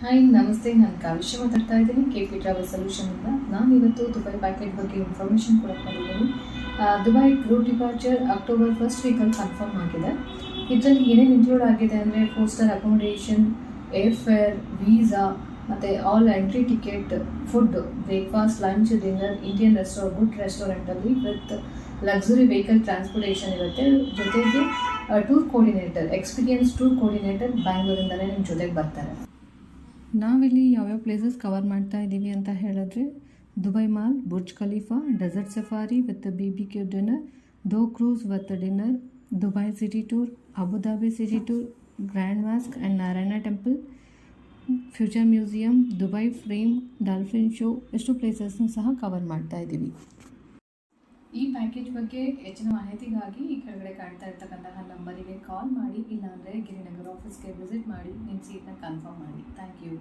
Hi ನಮಸ್ತೆ, ನಾನು ಕಾವಿಶ್ಯ ಮಾತಾಡ್ತಾ ಇದ್ದೀನಿ KP ಟ್ರಾವೆಲ್ ಸೊಲ್ಯೂಷನಿಂದ. ನಾನು ಇವತ್ತು ದುಬೈ ಪ್ಯಾಕೇಜ್ ಬಗ್ಗೆ ಇನ್ಫಾರ್ಮೇಷನ್ ಕೊಡಕ್ಕೆ ಬಂದಿದ್ದೀನಿ. Dubai crew departure October first ವೀಕಲ್ಲಿ ಕನ್ಫರ್ಮ್ ಆಗಿದೆ. ಇದರಲ್ಲಿ ಏನೇನು ಇನ್ಕ್ಲೂಡ್ ಆಗಿದೆ ಅಂದರೆ 4 star accommodation, air fare, visa ಮತ್ತು all entry ticket, food, breakfast, lunch, dinner, Indian good ರೆಸ್ಟೋರೆಂಟಲ್ಲಿ ವಿತ್ ಲಕ್ಸುರಿ ವೆಹಿಕಲ್ ಟ್ರಾನ್ಸ್ಪೋರ್ಟೇಷನ್ ಇರುತ್ತೆ. ಜೊತೆಗೆ tour coordinator, experience tour coordinator ಬ್ಯಾಂಗ್ಳೂರಿಂದಲೇ ನಿಮ್ಮ ಜೊತೆಗೆ ಬರ್ತಾರೆ. ನಾವಿಲ್ಲಿ ಯಾವ್ಯಾವ ಪ್ಲೇಸಸ್ ಕವರ್ ಮಾಡ್ತಾ ಇದ್ದೀವಿ ಅಂತ ಹೇಳಿದ್ರೆ, Dubai mall, Burj Khalifa, desert safari with BBQ dinner, dhow cruise with dinner, Dubai city tour, Abu Dhabi city tour, grand mosque and Narayana temple, future museum, Dubai frame, dolphin show, ಎಷ್ಟು ಪ್ಲೇಸಸ್ನ ಸಹ cover ಮಾಡ್ತಾ ಇದ್ದೀವಿ. ಈ ಪ್ಯಾಕೇಜ್ ಬಗ್ಗೆ ಹೆಚ್ಚಿನ ಮಾಹಿತಿಗಾಗಿ ಈ ಕೆಳಗಡೆ ಕಾಣ್ತಾ ಇರ್ತಕ್ಕಂತಹ ನಂಬರಿಗೆ ಕಾಲ್ ಮಾಡಿ, ಇಲ್ಲಾಂದರೆ ಗಿರಿನಗರ ಆಫೀಸ್ಗೆ ವಿಸಿಟ್ ಮಾಡಿ ನಿಮ್ಮ ಸೀಟ್ನ ಕನ್ಫರ್ಮ್ ಮಾಡಿ. Thank you.